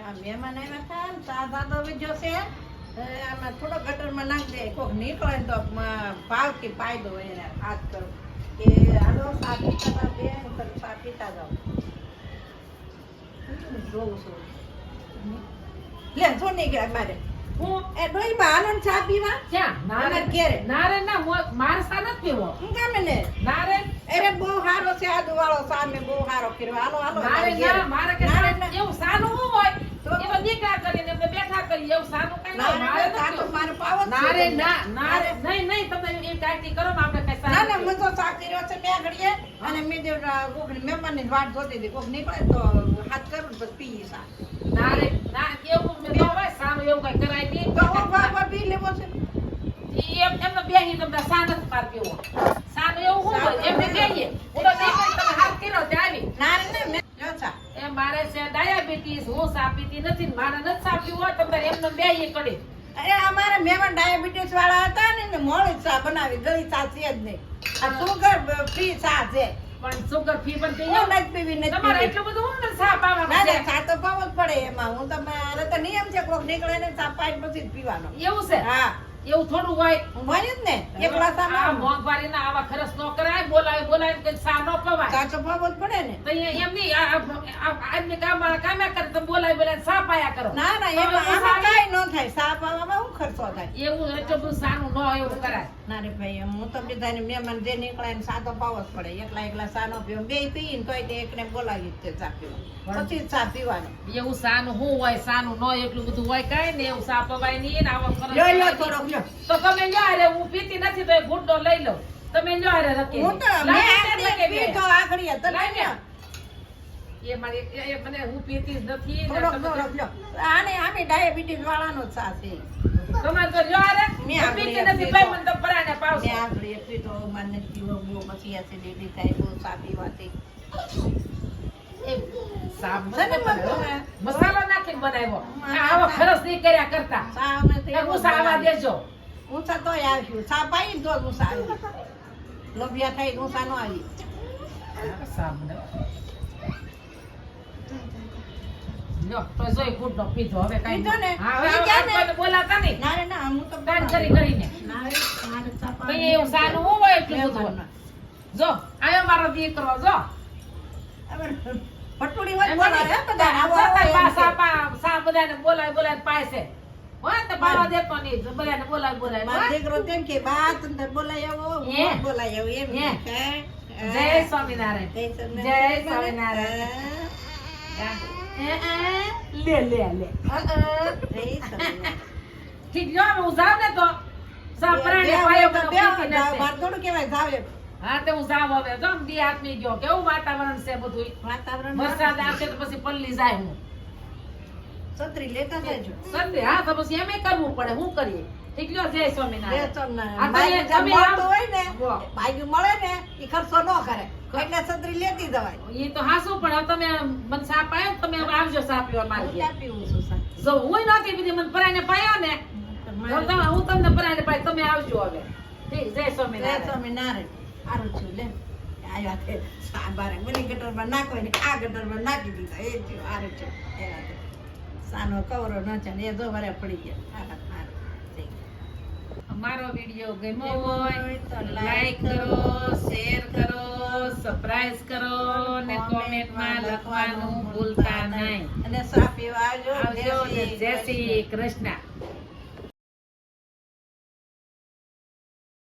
આ મહેમાન આવ્યા હતા ને ચા દાદો વીજો છે આમાં થોડો ગટરમાં નાખી દે કોક નીકળે ને તો ભાવથી પાઈ દો એને હાથ કરો કે હાલો ચા પીતા બે ચા પીતા જાઓ જોઉં છું લે શું નીકળ્યા મારે હું એ ડોઈ બા આનંદ ચા પીવા ક્યાં નારે ઘેરે નારે ના મારે સા નથી પીવો હું કામે ને નારે અરે બહુ સારો છે આદુ વાળો સામે બહુ સારો કર્યો હાલો હાલો નારે ના મારે કે નારે એવું સાનું હું હોય એવા નીકળા કરીને અમે બેઠા કરી એવું સાનું કઈ ના મારે તો મારે પાવો નારે ના નારે નહીં નહીં તમે એમ કાઈ કરો ને આપણે કઈ ના ના મેં તો ચા કર્યો છે મેં ઘડીએ અને મેં જે કોકની મહેમાનની વાટ જોતી હતી કોક નીકળે તો હાથ કરું તો પી સા નારે ના એવું મેં તો હોય સાનું એવું કઈ કરાય નહીં તો બાબા પી લેવો છે એમ એમને બેહી તમને સાન જ પાર પીવો સાનું એવું હું હોય એમને કહીએ હું તો નહીં કહી તમે હાથ કર્યો તે આવી નારે ને મેં જો ચા એ મારે છે ડાયાબિટીસ હું સા પીતી નથી ને મારે નથી સા પીવું હોય તમને એમને બેહી કરી અરે અમારા મહેમાન ડાયાબિટીસ વાળા હતા ને મોળી ચા બનાવી ગળી ચા છે જ નહીં આ સુગર ફ્રી ચા છે પણ સુગર ફી પણ તે હું નથી પીવી નથી તમારે પીવી. એટલું બધું હું સા પાવા ના ના ચા તો પાવો જ પડે એમાં હું તમારે તો નિયમ છે કોક નીકળે ને ચા પાઈ પછી જ પીવાનો એવું છે હા એવું થોડું હોય હું હોય જ ને એકલા ચા આ ના મોંઘવારીના આવા ખર્ચ ન કરાય બોલાય કે સા ન પવાય ચા તો પાવો જ પડે ને તો એમ નહીં આદમી કામે કરે તો બોલાય સા પાયા કરો ના ના તો એમાં એવું આમાં કાંઈ ન થાય ચા પાવામાં શું ખર્ચો થાય એવું એટલું બધું સાનું ન એવું કરાય ના રે ભાઈ હું તો બધાને મહેમાન જે નીકળે ને ચા તો પાવો જ પડે એકલા ચા નો પીવો બે પીને તોય તે એકને બોલાવી જ તે ચા પીવા પછી ચા પીવાની એવું સાનું શું હોય સાનું ન એટલું બધું હોય કઈ ને એવું સા પવાય નહીં ને આવો ખર્ચ લો લો હોય થોડોક લ્યો તો તમે લ્યો અરે હું પીતી નથી તો એક ગુડ્ડો લઈ લઉં તમે લ્યો અરે રખી હું તો મેં આખડી પીતો આખડી હતો લાઈ ને. એ મારી એ મને હું પીતી જ નથી ને થોડોક તમે થોડોક લ્યો આને આમે ડાયાબિટીસ વાળાનો જ ચા છે તમારે તો લ્યો અરે મેં હું આખડી પીતી નથી પીતો. ભાઈ મને તો પરાણે પાવશો મેં આખડી પીતો મને પીવો બહુ પછી એસિડિટી થાય બહુ ચા પીવાથી એ સાબ છે ને મસાલો નાખીને બનાવ્યો આવો ખરસ નહીં કર્યા કરતા ચા અમે તો એ હું સાવા દેજો હું ચા તોય આવ્યું ચા પાઈ તો હું ચા આવી લોભિયા થઈ હું ચા નો આવી સાબ ને લ્યો તો જોઈ ગુડ્ડો પીધો હવે કાઈ પીધો ને? હા હવે પી ગયા ને? આપણે બોલાતા નહીં ના રે ના હું તો કાન કરીને ના રે મારે ચા ભાઈ એવું સારું હું હોય એટલું બધું જો આયો મારો દીકરો જો પટુડી હોય બોલાવે બધા આવો સા બધાને બોલાય પાય છે હોય તો પાવા દેતો નહીં બધાને બોલાય મારો દીકરો તેમ કે બા તને બોલાય આવો હે? હું બોલાય આવો એમ હે? કહે. જય સ્વામિનારાયણ જય સ્વામિનારાયણ લે લે જય સ્વામિનારાયણ. ઠીક જો હવે હું જાઉં ને તો સા પરાણે પાયો તો બધો બે પીતી નથી. મારે થોડું કહેવાય જાવ એમ. હા તો હું જાઉં હવે જો દી હાથમી ગયો કેવું વાતાવરણ છે બધું વાતાવરણ વરસાદ આવશે તો પછી પલ્લી જાય હું છત્રી લેતા જજો સંડે હા તો પછી એમ કરવું પડે શું કરીએ ઠીક લ્યો જય જય સ્વામિનારાયણ સ્વામિનારાયણ. આ બાઈક તમે જેમ આમ- મળતું હોય ને વાહ. બાઈક મળે ને એ ખર્ચો ન કરે એટલે છત્રી લેતી જવાય એ તો હાસું પણ હવે તમે મને સા પાયો તમે હવે આવજો સા પીવા હું મારી ત્યાં પીવું છું સા. જો હું નથી પીધી મને પરાઈને પાયો ને હું તમને પરાઈને પાય તમે આવજો હવે ઠીક જય જય સ્વામિનારાયણ સ્વામિનારાયણ. સારું છું લે આવ્યા છે સા બારે મને ગટરમાં નાખો ને આ ગટરમાં નાખી દીધા એ થયું સારું છે એના છે. સાનો કવરો ન છે ને એ જો વરે પડી ગયા સારા સારું ઠીક. અમારો વિડિયો ગમ્યો હોય તો લાઈક કરો શેર કરો સબસ્ક્રાઇબ કરો અને કોમેન્ટમાં લખવાનું ભૂલતા નહીં અને સા પીવા આવજો આવજો ને જય શ્રી કૃષ્ણ